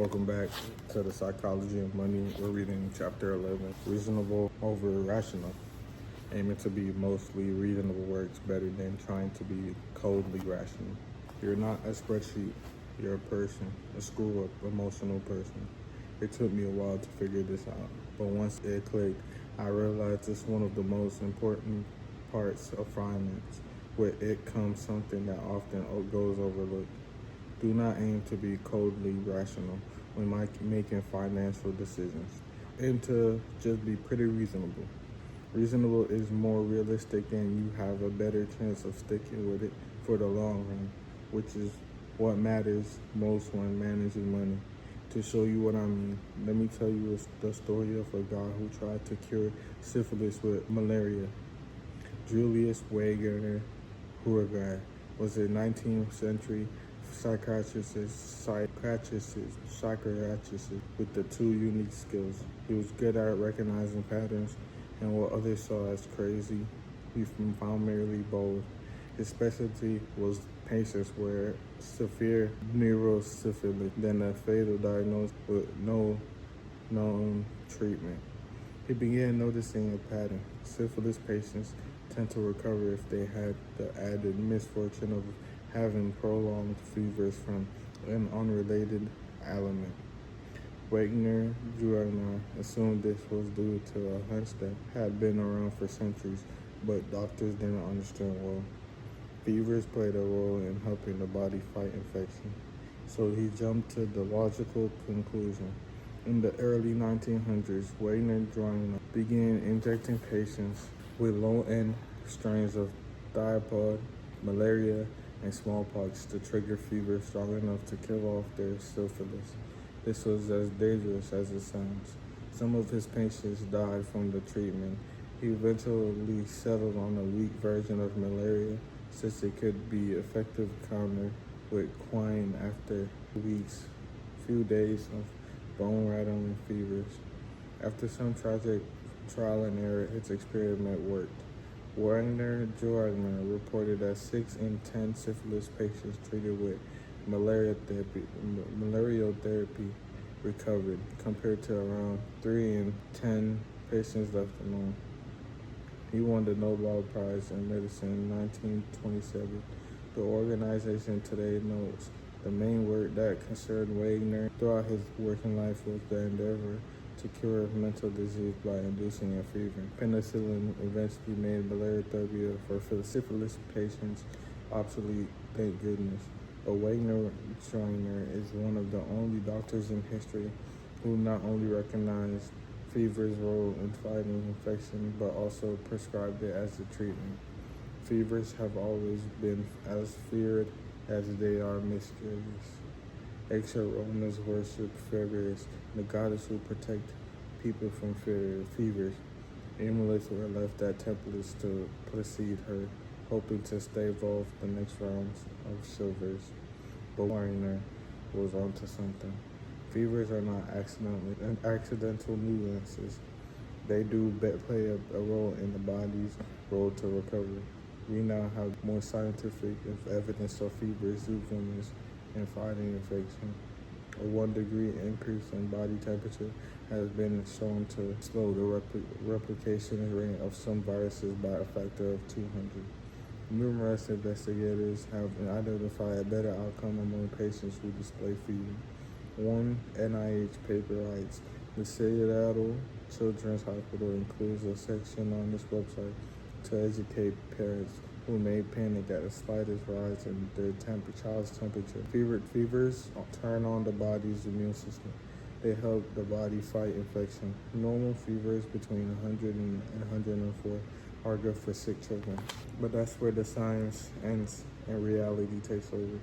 Welcome back to the Psychology of Money. We're reading Chapter 11, Reasonable over Irrational, aiming to be mostly reasonable works better than trying to be coldly rational. You're not a spreadsheet, you're a person, a screw-up, emotional person. It took me a while to figure this out, but once it clicked, I realized it's one of the most important parts of finance. With it comes something that often goes overlooked. Do not aim to be coldly rational when making financial decisions. Aim to just be pretty reasonable. Reasonable is more realistic and you have a better chance of sticking with it for the long run, which is what matters most when managing money. To show you what I mean, let me tell you the story of a guy who tried to cure syphilis with malaria. Julius Wagner Hurgard was a 19th century psychiatrist with the two unique skills. He was good at recognizing patterns and what others saw as crazy. He found merely bold. His specialty was patients with severe neurosyphilis, then a fatal diagnosis with no known treatment. He began noticing a pattern. Syphilis patients tend to recover if they had the added misfortune of having prolonged fevers from an unrelated ailment. Wagner Jr. assumed this was due to a hunch that had been around for centuries, but doctors didn't understand well. Fevers played a role in helping the body fight infection, so he jumped to the logical conclusion. In the early 1900s, Wagner Jr. began injecting patients with low-end strains of diphtheria, malaria, and smallpox to trigger fever strong enough to kill off their syphilis. This was as dangerous as it sounds. Some of his patients died from the treatment. He eventually settled on a weak version of malaria since it could be effective counter with quinine after weeks, few days of bone-rattling fevers. After some tragic trial and error, his experiment worked. Wagner Jr. reported that 6 in 10 syphilis patients treated with malarial therapy recovered, compared to around 3 in 10 patients left alone. He won the Nobel Prize in Medicine in 1927. The organization today notes the main work that concerned Wagner throughout his working life was the endeavor to cure mental disease by inducing a fever. Penicillin eventually made malaria therapy for syphilis patients obsolete, thank goodness. But Wagner Jr. is one of the only doctors in history who not only recognized fever's role in fighting infection, but also prescribed it as a treatment. Fevers have always been as feared as they are mysterious. Ancient Romans worshipped Pheberis, the goddess who protected people from fevers. Amulets were left at temples to precede her, hoping to stave off the next rounds of silvers. But Wagner was onto something. Fevers are not accidental nuisances. They do play a role in the body's road to recovery. We now have more scientific evidence of fever's usefulness in fighting infection. A 1-degree increase in body temperature has been shown to slow the replication rate of some viruses by a factor of 200. Numerous investigators have identified a better outcome among patients who display fever. One NIH paper writes, the Seattle Children's Hospital includes a section on this website to educate parents who may panic at the slightest rise in their child's temperature. Fevers turn on the body's immune system. They help the body fight infection. Normal fevers between 100 and 104 are good for sick children. But that's where the science ends and reality takes over.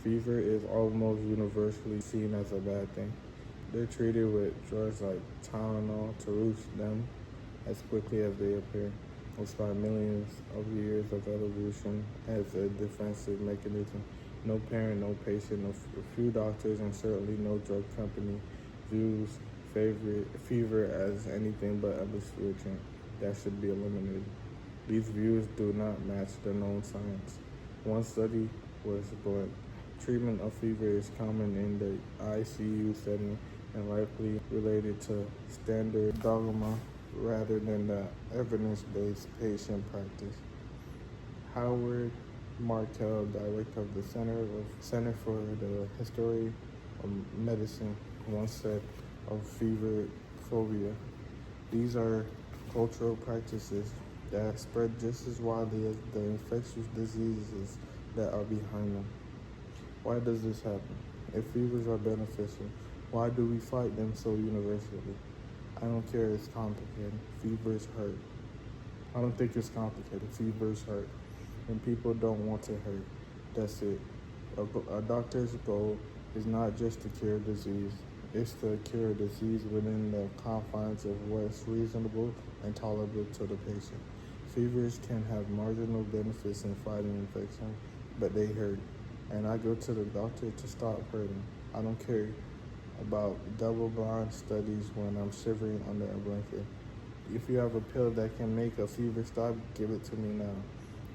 Fever is almost universally seen as a bad thing. They're treated with drugs like Tylenol to roost them as quickly as they appear, despite millions of years of evolution as a defensive mechanism. No parent, no patient, no few doctors, and certainly no drug company views fever as anything but a misfortune that should be eliminated. These views do not match the known science. One study was blunt. Treatment of fever is common in the ICU setting and likely related to standard dogma rather than the evidence-based patient practice. Howard Markel, director of the Center for the History of Medicine, once said of fever phobia, "These are cultural practices that spread just as widely as the infectious diseases that are behind them." Why does this happen? If fevers are beneficial, why do we fight them so universally? I don't care, it's complicated. Fevers hurt. I don't think it's complicated. Fevers hurt. And people don't want to hurt. That's it. A doctor's goal is not just to cure disease, it's to cure disease within the confines of what's reasonable and tolerable to the patient. Fevers can have marginal benefits in fighting infection, but they hurt. And I go to the doctor to stop hurting. I don't care about double-blind studies when I'm shivering under a blanket. If you have a pill that can make a fever stop, give it to me now.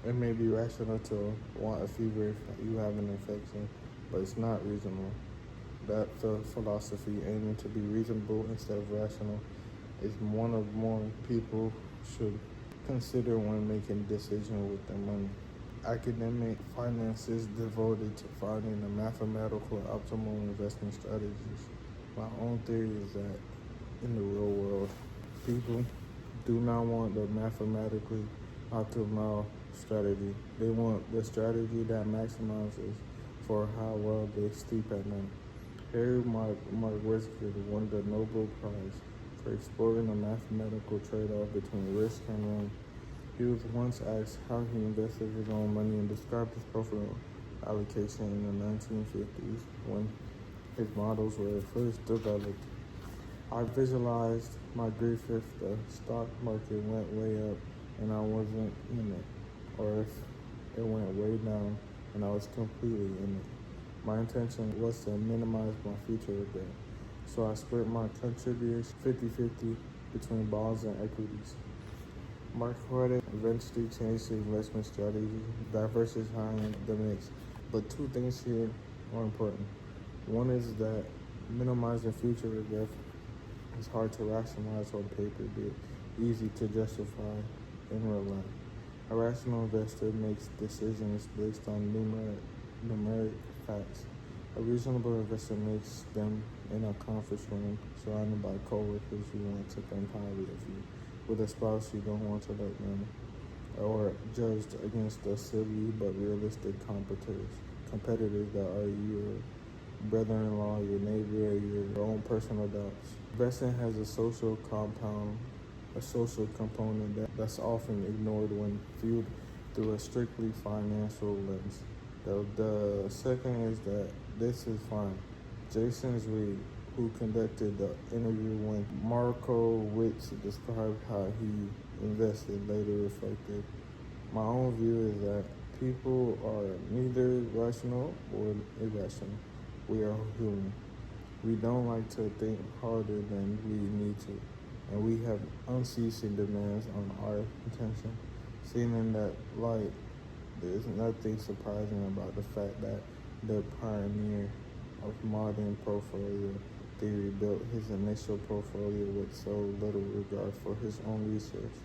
It may be rational to want a fever if you have an infection, but it's not reasonable. That philosophy, aiming to be reasonable instead of rational, is one of more people should consider when making decisions with their money. Academic finance is devoted to finding the mathematical optimal investment strategies. My own theory is that in the real world, people do not want the mathematically optimal strategy. They want the strategy that maximizes for how well they sleep at night. Harry Markowitz won the Nobel Prize for exploring the mathematical trade-off between risk and reward. He was once asked how he invested his own money and described his portfolio allocation in the 1950s when his models were first developed. "I visualized my grief if the stock market went way up and I wasn't in it, or if it went way down and I was completely in it. My intention was to minimize my future regret. So I split my contributions 50-50 between bonds and equities." Markowitz eventually changed his investment strategy, diversifying the mix. But two things here are important. One is that minimizing future regret is hard to rationalize on paper, but easy to justify in real life. A rational investor makes decisions based on numeric facts. A reasonable investor makes them in a conference room surrounded by coworkers who want to think highly of you, with a spouse you don't want to let them, or judged against the silly but realistic competitors that are your brother-in-law, your neighbor, your own personal doubts. Investing has a social component that's often ignored when viewed through a strictly financial lens. The second is that this is fine. Jason Reed, who conducted the interview when Markowitz described how he invested, later reflected, "My own view is that people are neither rational or irrational. We are human. We don't like to think harder than we need to, and we have unceasing demands on our attention. Seen in that light, there is nothing surprising about the fact that the pioneer of modern portfolio theory built his initial portfolio with so little regard for his own research,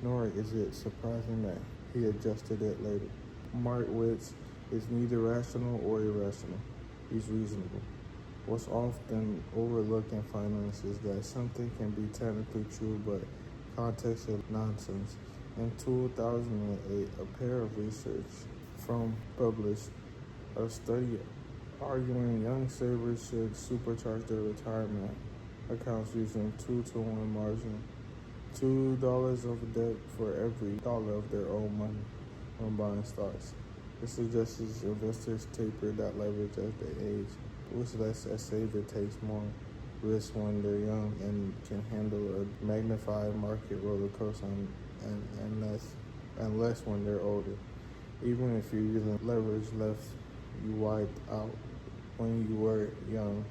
nor is it surprising that he adjusted it later. Markowitz is neither rational or irrational. He's reasonable. What's often overlooked in finance is that something can be technically true, but context is nonsense. In 2008, a pair of research firms published a study arguing young savers should supercharge their retirement accounts using 2-to-1 margin, $2 of debt for every dollar of their own money when buying stocks. It suggests investors taper that leverage as they age, which lets a saver takes more risk when they're young and can handle a magnified market roller coaster and less when they're older. Even if you're using leverage left you wiped out when you were young,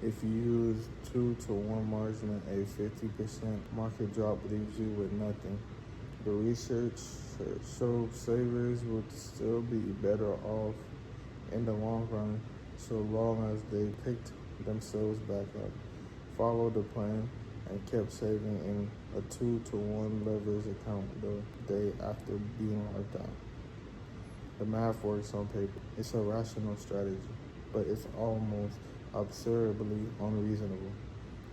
if you use 2-to-1 margin, a 50% market drop leaves you with nothing. The research shows savers would still be better off in the long run, so long as they picked themselves back up, followed the plan, and kept saving in a 2-to-1 leverage account the day after being wiped out. The math works on paper. It's a rational strategy, but it's almost absurdly unreasonable.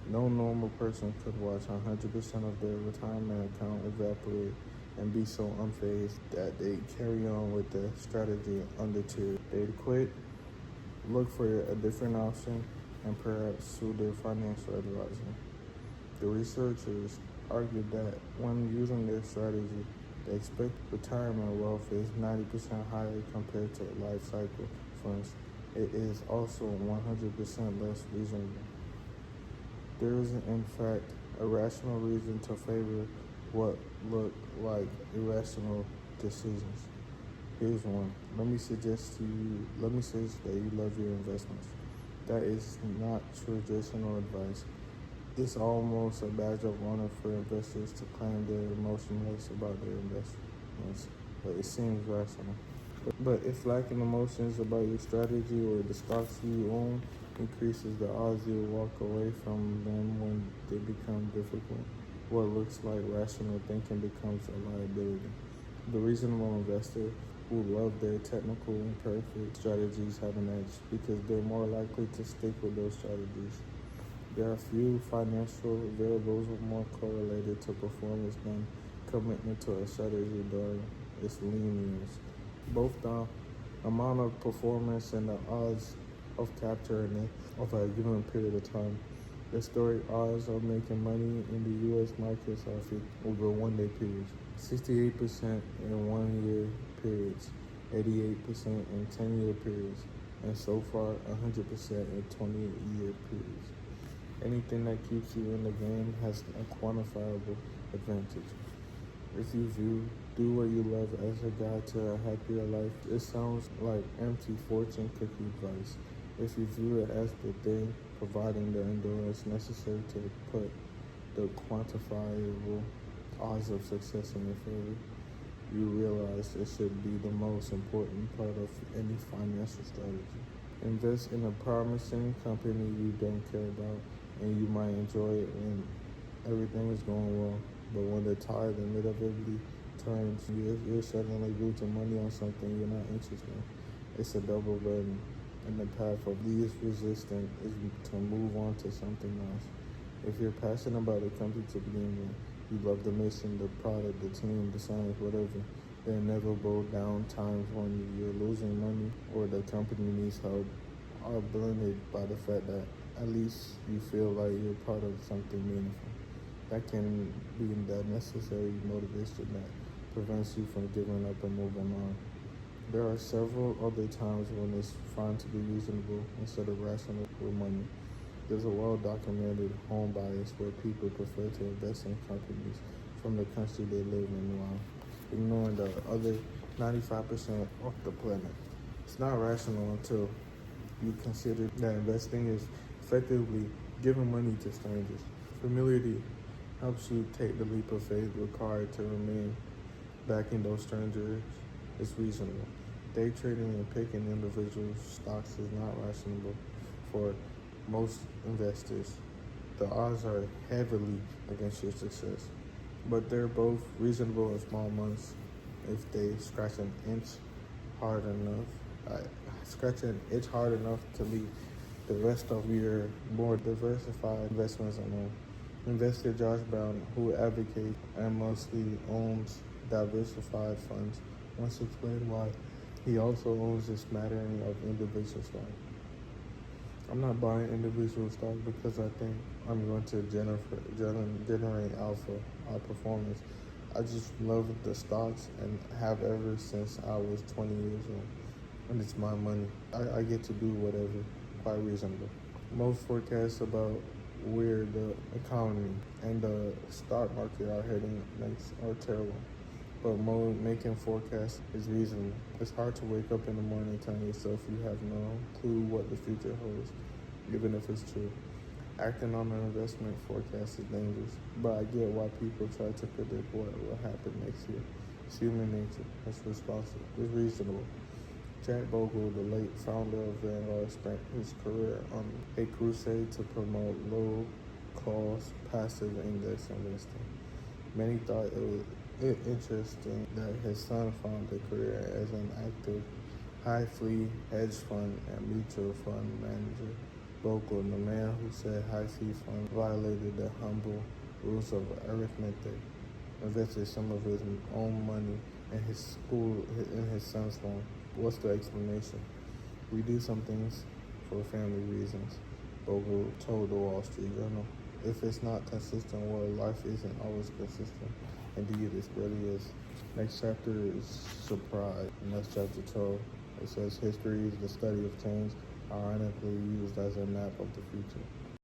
No normal person could watch 100% of their retirement account evaporate and be so unfazed that they'd carry on with the strategy undeterred. They'd quit, look for a different option, and perhaps sue their financial advisor. The researchers argued that when using their strategy, the expected retirement wealth is 90% higher compared to life cycle funds. It is also 100% less reasonable. There is, in fact, a rational reason to favor what look like irrational decisions. Here's one. Let me suggest that you love your investments. That is not traditional advice. It's almost a badge of honor for investors to claim they're emotionless about their investments, but it seems rational. But if lacking emotions about your strategy or the stocks you own increases the odds you'll walk away from them when they become difficult, what looks like rational thinking becomes a liability. The reasonable investor who love their technical and perfect strategies have an edge because they're more likely to stick with those strategies. There are few financial variables more correlated to performance than commitment to a strategy during its lean years. Both the amount of performance and the odds of capture in it over a given period of time. The historic odds of making money in the U.S. markets are over one-day periods, 68% in one-year periods, 88% in 10-year periods, and so far 100% in 20-year periods. Anything that keeps you in the game has a quantifiable advantage. If you do what you love as a guide to a happier life, it sounds like empty fortune cookie advice. If you view it as the thing providing the endurance necessary to put the quantifiable odds of success in your favor, you realize it should be the most important part of any financial strategy. Invest in a promising company you don't care about, and you might enjoy it when everything is going well. But when the tide inevitably turns, you're suddenly losing money on something you're not interested in. It's a double burden, and the path of least resistance is to move on to something else. If you're passionate about the company to begin with, you love the mission, the product, the team, the science, whatever, the inevitable down times when you're losing money or the company needs help are blended by the fact that at least you feel like you're part of something meaningful. That can be the necessary motivation that prevents you from giving up and moving on. There are several other times when it's fine to be reasonable instead of rational with money. There's a well-documented home bias where people prefer to invest in companies from the country they live in while ignoring the other 95% of the planet. It's not rational until you consider that investing is effectively giving money to strangers. Familiarity helps you take the leap of faith required to remain backing those strangers is reasonable. Day trading and picking individual stocks is not rational for most investors. The odds are heavily against your success, but they're both reasonable in small amounts if they scratch an itch hard enough to leave the rest of your more diversified investments alone. Investor Josh Brown, who advocates and mostly owns diversified funds, once explained why he also owns a smattering of individual stock. I'm not buying individual stock because I think I'm going to generate alpha outperformance. I just love the stocks and have ever since I was 20 years old. And it's my money. I get to do whatever, quite reasonable. Most forecasts about where the economy and the stock market are heading next are terrible. But making forecasts is reasonable. It's hard to wake up in the morning telling yourself you have no clue what the future holds, even if it's true. Acting on an investment forecast is dangerous, but I get why people try to predict what will happen next year. It's human nature. It's responsible. It's reasonable. Jack Bogle, the late founder of Vanguard, spent his career on a crusade to promote low-cost passive index investing. Many thought it was interesting that his son found a career as an active high-fee hedge fund and mutual fund manager. Bogle, the man who said high-fee funds violated the humble rules of arithmetic, invested some of his own money in his son's home. What's the explanation? We do some things for family reasons, Bogle told the Wall Street Journal. If it's not consistent, well, life isn't always consistent. Indeed, it really is. Next chapter is surprise, and that's chapter 12. It says history is the study of change, ironically used as a map of the future.